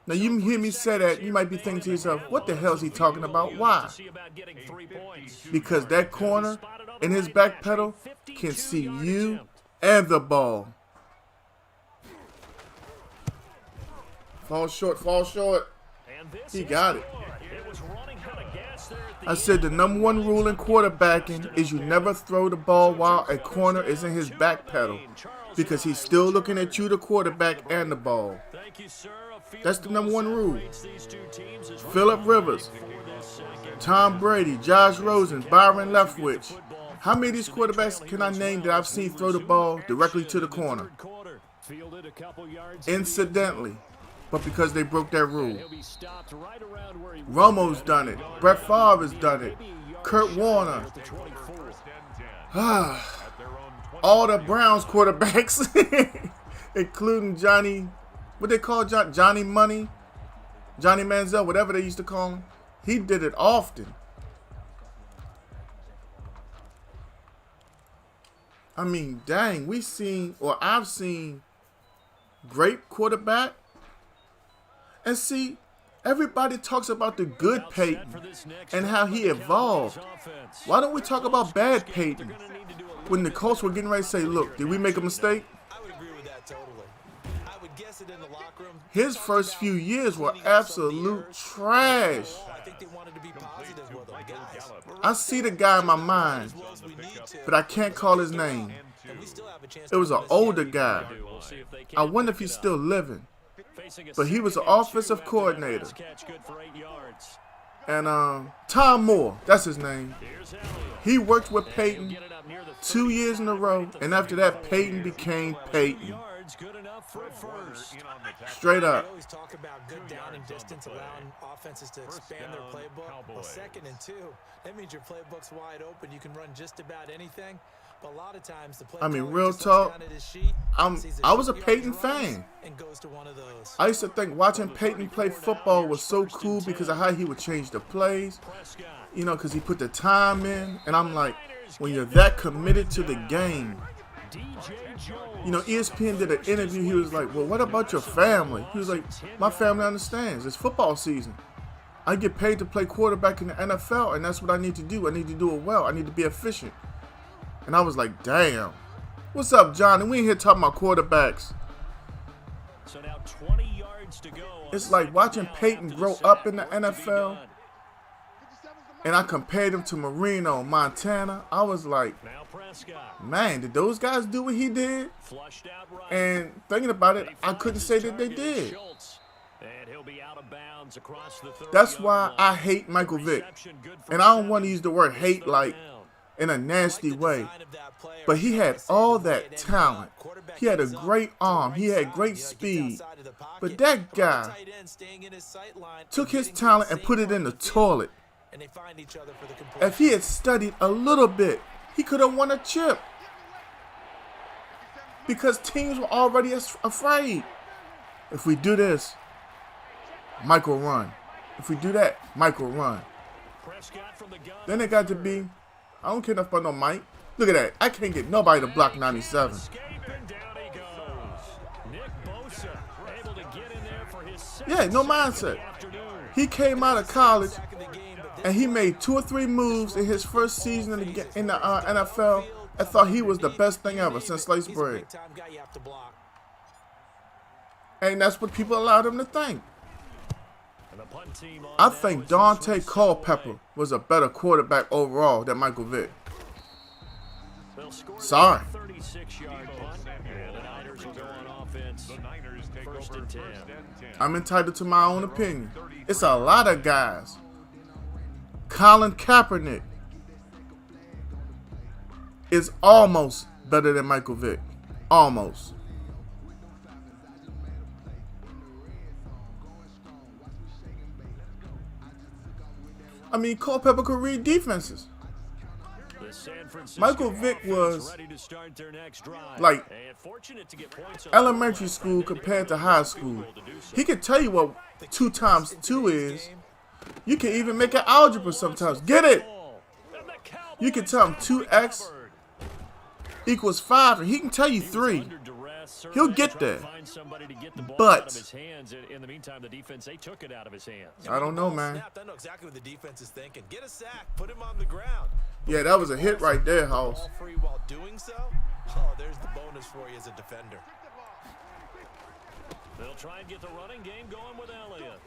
Now, you hear me say that, you might be thinking to yourself, what the hell is he talking about? Why? See about getting 3 points. Because that corner in his back pedal can see you and the ball. Fall short, fall short. He got it. I said the #1 rule in quarterbacking is you never throw the ball while a corner is in his back pedal, because he's still looking at you, the quarterback, and the ball. That's the #1 rule. Phillip Rivers, Tom Brady, Josh Rosen, Byron Leftwich. How many of these quarterbacks can I name that I've seen throw the ball directly to the corner? Incidentally, but because they broke that rule. Romo's done it. Brett Favre has done it. Kurt Warner. All the Browns quarterbacks, including Johnny, what they call Johnny Money, Johnny Manziel, whatever they used to call him. He did it often. I mean, dang, I've seen great quarterback. And see, everybody talks about the good Peyton and how he evolved. Why don't we talk about bad Peyton? When the Colts were getting ready to say, look, did we make a mistake? I would agree with that totally. I would guess it in the locker room. His first few years were absolute trash. I think they wanted to be positive with him, guys. I see the guy in my mind, but I can't call his name. It was an older guy. I wonder if he's still living. But he was an offensive coordinator. And Tom Moore, that's his name. He worked with Peyton 2 years in a row, and after that, Peyton became Peyton. Straight up. We always talk about good down and distance, allowing offenses to expand their playbook. Well, 2nd and 2, that means your playbook's wide open. You can run just about anything. But a lot of times the play real talk, I was a Peyton fan. I used to think watching Peyton play football was so cool because of how he would change the plays, because he put the time in. And I'm like, when you're that committed to the game, ESPN did an interview. He was like, well, what about your family? He was like, my family understands. It's football season. I get paid to play quarterback in the NFL, and that's what I need to do. I need to do it well. I need to be efficient. And I was like, damn. What's up, Johnny? We ain't here talking about quarterbacks. So now 20 yards to go. It's like watching Peyton grow up in the NFL. And I compared him to Marino, Montana. I was like, man, did those guys do what he did? And thinking about it, I couldn't say that they did. That's why I hate Michael Vick. And I don't want to use the word hate like in a nasty way. But he had all that talent. He had a great arm. He had great speed. But that guy took his talent and put it in the toilet. If he had studied a little bit, he could have won a chip. Because teams were already afraid. If we do this, Mike will run. If we do that, Mike will run. Then it got to be, I don't care enough about no Mike. Look at that. I can't get nobody to block 97. Yeah, no mindset. He came out of college and he made 2 or 3 moves in his first season in the NFL. I thought he was the best thing ever since sliced bread. And that's what people allowed him to think. I think Dante Culpepper was a better quarterback overall than Michael Vick. Sorry. I'm entitled to my own opinion. It's a lot of guys. Colin Kaepernick is almost better than Michael Vick. Almost. I mean, Culpepper could read defenses. Michael Vick was like elementary school compared to high school. He could tell you what 2 times 2 is. You can even make an algebra sometimes. Get it? You can tell him 2x equals 5, and he can tell you 3. He'll get there. But I don't know, man. I know exactly what the defense is thinking. Get a sack, put him on the ground. Yeah, that was a hit right there, House. Free while doing so. Oh, there's the bonus for you as a defender. They'll try and get the running game going with Elliott.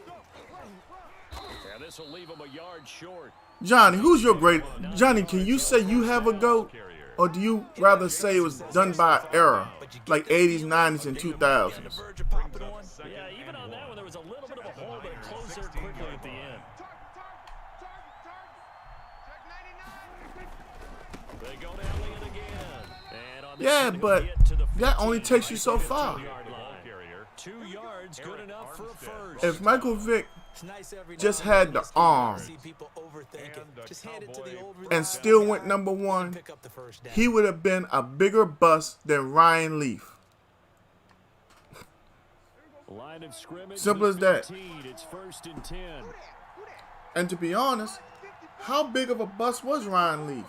And this will leave him a yard short. Johnny, who's your great? Johnny, can you say you have a GOAT? Or do you rather say it was done by error, like 80s, 90s, and 2000s? Yeah, even on that one, there was a little bit of a hole, but it closed there quickly at the end. They go to Elliott again. And on Yeah, but that only takes you so far. 2 yards, good enough for a first. If Michael Vick just had the arm and still went number 1, he would have been a bigger bust than Ryan Leaf. Line of scrimmage. Simple as that. 15. It's 1st and 10. And to be honest, how big of a bust was Ryan Leaf?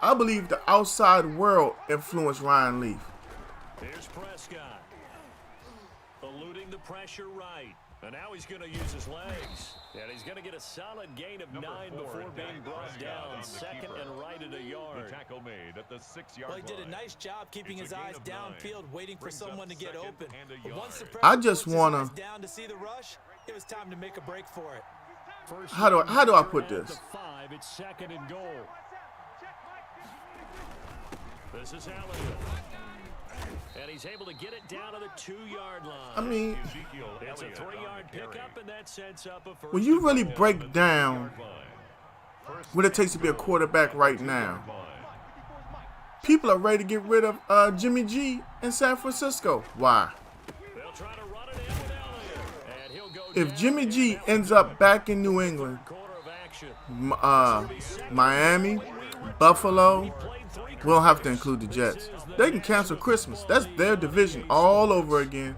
I believe the outside world influenced Ryan Leaf. Here's Prescott. Eluding the pressure right. And now he's going to use his legs. And he's going to get a solid gain of 9 before being brought down. 2nd and right at a yard. The tackle made at the 6-yard Well, he did a nice job keeping his eyes downfield, waiting for someone to get open. But once the I just want to. down to see the rush, it was time to make a break for it. How do I put this? 5, it's 2nd and goal. This is Elliott. And he's able to get it down to the 2-yard line. I mean, It's a 3-yard pickup, and that sets up a first. when you really break down what it takes to be a quarterback right now, people are ready to get rid of Jimmy G in San Francisco. Why? They'll try to run it in with Elliott. And he'll go If Jimmy G ends up back in New England, quarter of action. Miami, Buffalo, we don't have to include the Jets. They can cancel Christmas. That's their division all over again.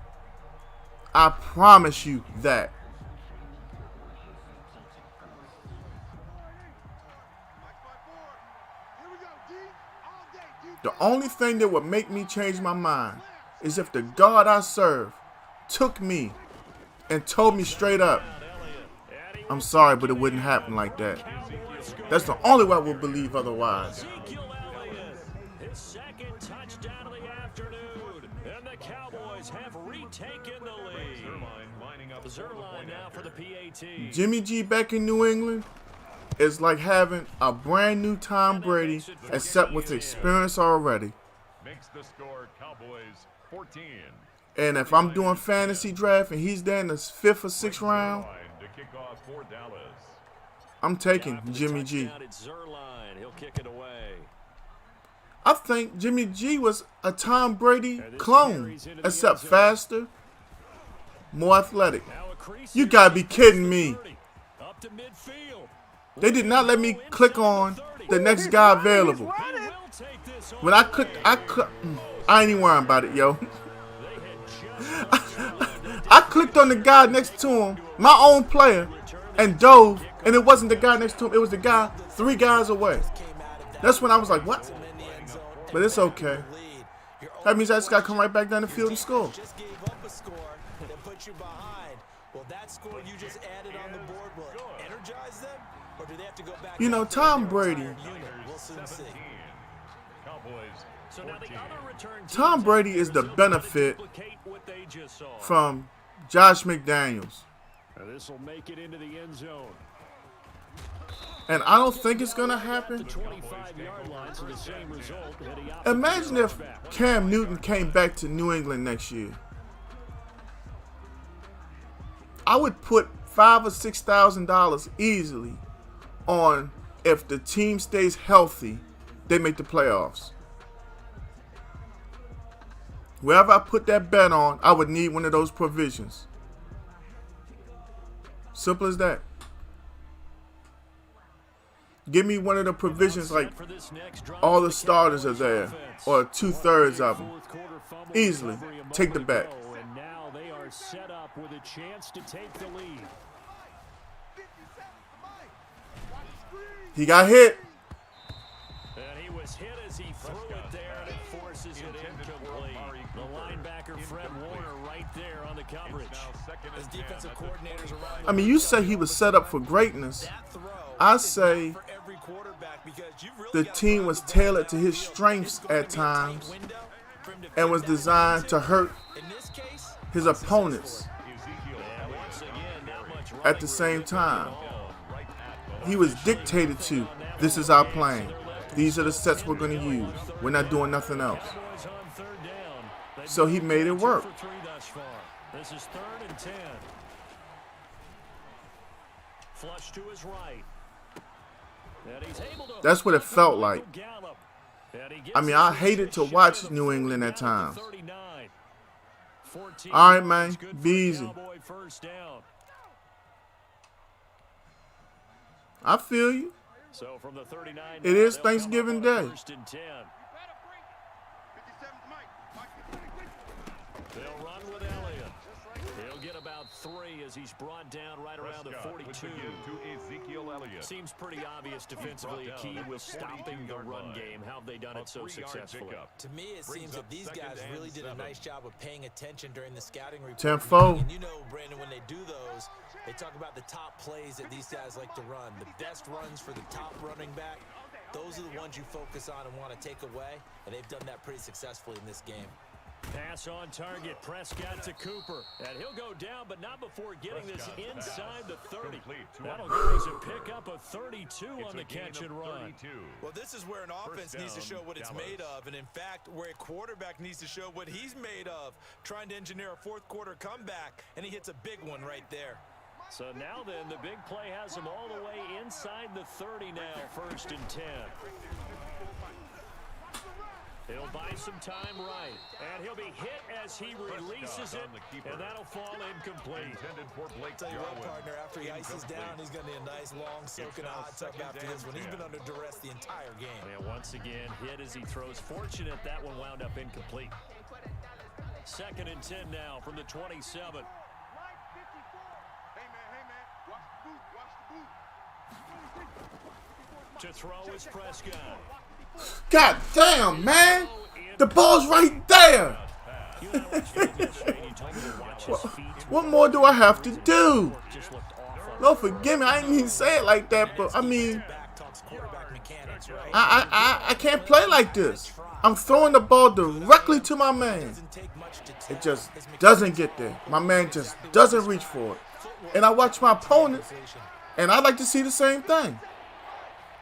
I promise you that. The only thing that would make me change my mind is if the God I serve took me and told me straight up, I'm sorry, but it wouldn't happen like that. That's the only way I will believe otherwise. His 2nd touchdown of the afternoon. And the Cowboys have retaken the lead. Zerline now for the PAT. Jimmy G back in New England is like having a brand new Tom Brady, except with experience already. makes the score Cowboys 14. And if I'm doing fantasy draft and he's there in the 5th or 6th round, To kick off for Dallas. I'm taking Jimmy G. Zerline. He'll kick it away. I think Jimmy G was a Tom Brady clone, except faster, more athletic. You gotta be kidding me. Up to midfield. They did not let me click on the next guy available. When I clicked, I ain't even worrying about it, yo. I clicked on the guy next to him, my own player, and dove, and it wasn't the guy next to him, it was the guy 3 guys away. That's when I was like, what? But it's okay. That means I just got to come right back down the field and score. Just gave up a score that put you behind. Well, that score you just added on the board will energize them, or do they have to go back? You know, Tom Brady. We'll soon see. So now the other return Tom Brady is the benefit from Josh McDaniels. This will make it into the end zone. And I don't think it's going to happen. 25-yard line, so the same result. Imagine if Cam Newton came back to New England next year. I would put $5,000 or $6,000 easily on if the team stays healthy, they make the playoffs. Wherever I put that bet on, I would need one of those provisions. Simple as that. Give me one of the provisions like all the starters are there, or 2/3 of them. Easily. Take the bet. And now they are set up with a chance to take the lead. He got hit. And he was was hit as he threw it there, and it forces it incomplete. The linebacker, Fred Warner, right there on the coverage. His defensive coordinators around I mean, you say he was set up for greatness. I say the team was tailored to his strengths at times and was designed to hurt his opponents at the same time. He was dictated to, this is our plan. These are the sets we're going to use. We're not doing nothing else. So he made it work. This is 3rd and 10. Flush to his right. That's what it felt like. I mean, I hated to watch New England at times. All right, man. Be easy. I feel you. So from the 39, it is Thanksgiving Day. They'll run with Elliott. He'll get about 3 as he's brought down right around the 42. Seems pretty obvious defensively a key was stopping the run game. How have they done it so successfully? To me, it seems that these guys really did a nice job of paying attention during the scouting report. 10-4. And you know, Brandon, when they do those, they talk about the top plays that these guys like to run. The best runs for the top running back, those are the ones you focus on and want to take away, and they've done that pretty successfully in this game. Pass on target, Prescott to Cooper. And he'll go down, but not before getting this inside the 30. That'll give us a pick up of 32 on the catch and run. Well, this is where an offense needs to show what it's made of. And in fact, where a quarterback needs to show what he's made of. Trying to engineer a fourth quarter comeback, and he hits a big one right there. So now then, the big play has him all the way inside the 30 now, 1st and 10. He'll buy some time right, and he'll be hit as he releases it, and that'll fall incomplete. Tell you what, partner, after he ices down, he's going to need a nice, long, soaking hot tub after this one. He's been under duress the entire game. And once again, hit as he throws. Fortunate that one wound up incomplete. 2nd and 10 now from the 27. Hey, man, watch the boot. To throw is Prescott. God damn, man. The ball's right there. What more do I have to do? No, forgive me. I didn't even say it like that, but I mean, I can't play like this. I'm throwing the ball directly to my man. It just doesn't get there. My man just doesn't reach for it. And I watch my opponent, and I like to see the same thing.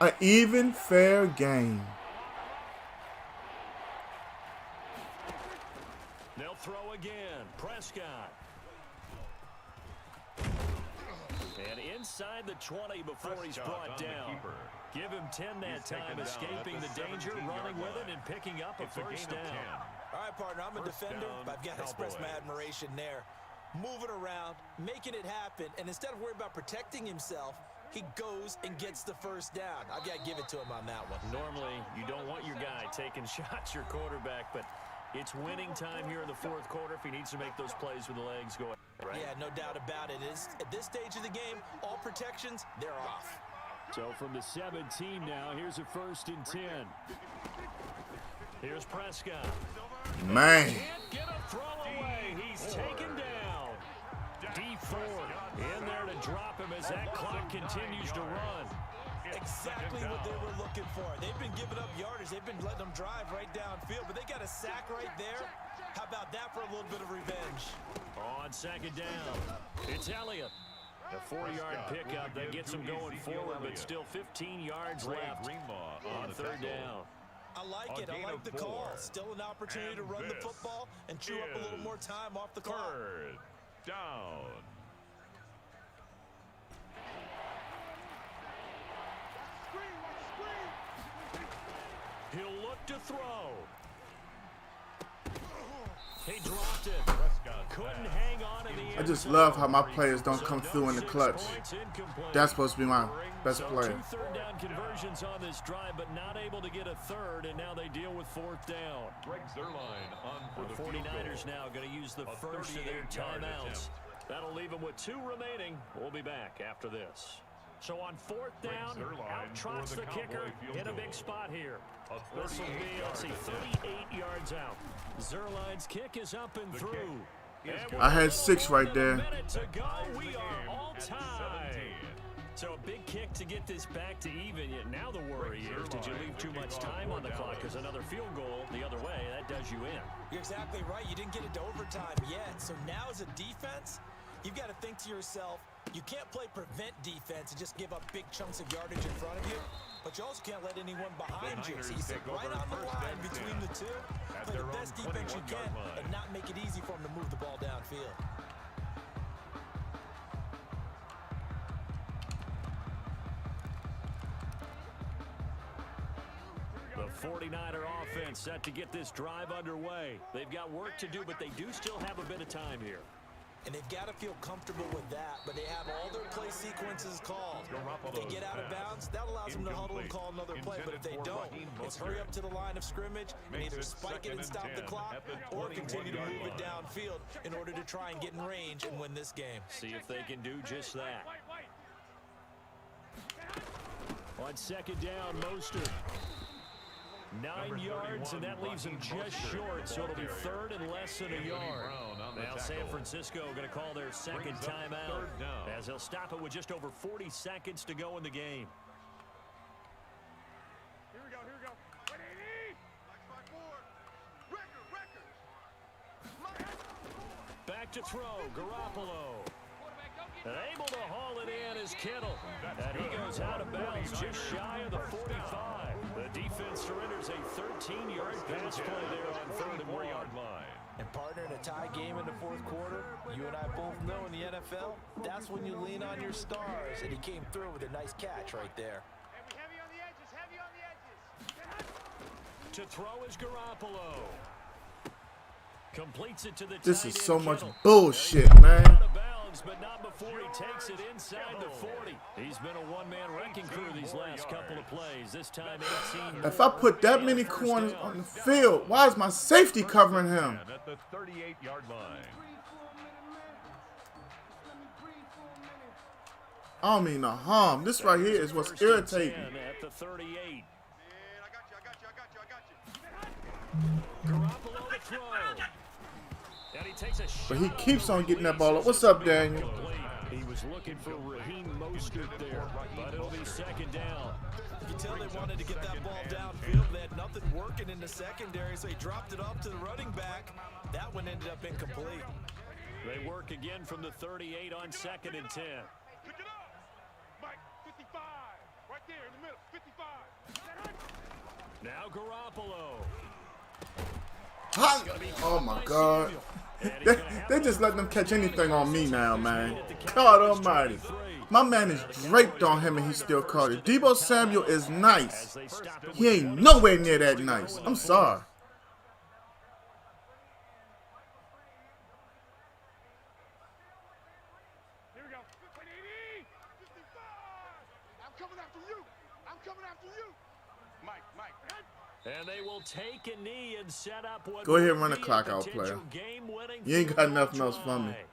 An even, fair game. They'll throw again. Prescott. And inside the 20 before he's brought down. Give him 10 that time, escaping the danger, running with it, and picking up a first down. All right, partner, I'm a defender, but I've got to express my admiration there. Moving around, making it happen, and instead of worrying about protecting himself, he goes and gets the first down. I've got to give it to him on that one. Normally, you don't want your guy taking shots, your quarterback, but it's winning time here in the 4th quarter if he needs to make those plays with the legs going. Right? Yeah, no doubt about it. At this stage of the game, all protections, they're off. So from the 17 now, here's a 1st and 10. Here's Prescott. Man. Can't get a throw away. He's taken down. D4 in there to drop him as that clock continues to run. Exactly what they were looking for. They've been giving up yardage. They've been letting them drive right downfield, but they got a sack right there. How about that for a little bit of revenge? On 2nd down, it's Elliott. A 4-yard pickup that gets him going forward, but still 15 yards left on 3rd down. I like it. I like the call. Still an opportunity to run the football and chew up a little more time off the clock. 3rd down. He'll look to throw. He dropped it. Couldn't hang on in the end. I just love how my players don't come through in the clutch. That's supposed to be my best player. 2 3rd down conversions on this drive, but not able to get a 3rd, and now they deal with 4th down. The 49ers now going to use the first of their timeouts. That'll leave them with 2 remaining. We'll be back after this. So on 4th down, out trots the kicker in a big spot here. This will be, let's see, 38 yards out. Zerline's kick is up and through. I had 6 right there. To go, we are all tied. So a big kick to get this back to even. Yet now the worry is, did you leave too much time on the clock? Because another field goal the other way, that does you in. You're exactly right. You didn't get it to overtime yet. So now as a defense, you've got to think to yourself, you can't play prevent defense and just give up big chunks of yardage in front of you. But you also can't let anyone behind you. So you sit right on the line between the two. Play the best defense you can and not make it easy for them to move the ball downfield. The 49er offense set to get this drive underway. They've got work to do, but they do still have a bit of time here. And they've got to feel comfortable with that, but they have all their play sequences called. If they get out of bounds, that allows them to huddle and call another play, but if they don't, it's hurry up to the line of scrimmage and either spike it and stop the clock or continue to move it downfield in order to try and get in range and win this game. See if they can do just that. On 2nd down, Mostert. 9 yards, and that leaves him just short, so it'll be 3rd and less than a yard. Now San Francisco going to call their 2nd timeout, as they'll stop it with just over 40 seconds to go in the game. Here we go, here we go. 180! Back to throw, Garoppolo. And able to haul it in is Kittle. And he goes out of bounds just shy of the 45. The defense surrenders a 13-yard pass play there on 3rd and 1. And partner, in a tie game in the 4th quarter, you and I both know in the NFL, that's when you lean on your stars. And he came through with a nice catch right there. Heavy on the edges, heavy on the edges. To throw is Garoppolo. Completes it to the This is so much Kittle. bullshit, man. Out of bounds, but not before he takes it inside the 40. He's been a one-man wrecking crew these last couple of plays. This time 18. If I put that many corners on the field, why is my safety covering him? At the 38-yard line. I don't mean no harm. This right here is what's irritating. At the 38. Man, I got you. Garoppolo to throw. And he takes a shot. But he keeps on getting that ball up. What's up, Daniel? He was looking for Raheem Mostert there, but it'll be 2nd down. You can tell they wanted to get that ball downfield. They had nothing working in the secondary, so he dropped it off to the running back. That one ended up incomplete. They work again from the 38 on 2nd and 10. Pick it up. Mike, 55. Right there in the middle, 55. Now Garoppolo. Oh my God. They just let them catch anything on me now, man. God almighty. My man is draped on him and he still caught it. Deebo Samuel is nice. He ain't nowhere near that nice. I'm sorry. Here we go. 180. 55. I'm coming after you. I'm coming after you. Mike. And they will take a knee and set up what Go ahead and will run the be a clock out, potential player. game-winning You ain't got field goal nothing else for me. try.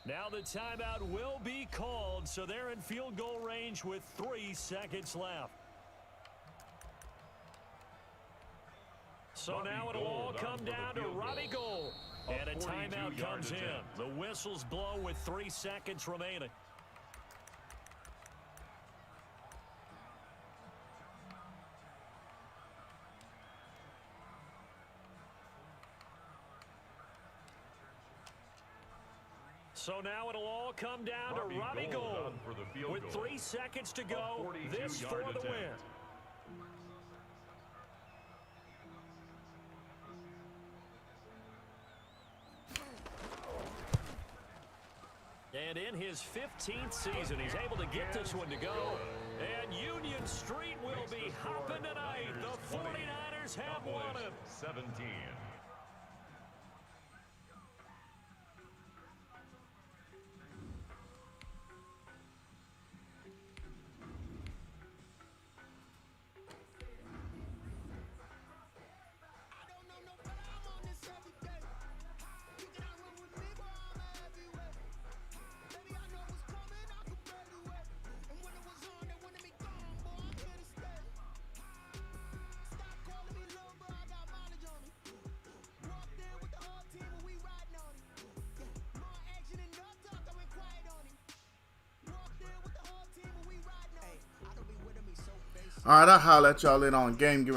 Now the timeout will be called, so they're in field goal range with 3 seconds left. So now it'll all come down to Robbie Gould. And a timeout comes in. The whistles blow with 3 seconds remaining. So now it'll all come down to Robbie Gould. With 3 seconds to go, this for the win. And in his 15th season, he's able to get this one to go. And Union Street will be hopping tonight. The 49ers have won it. 17. All right, I'll holler at y'all later on game.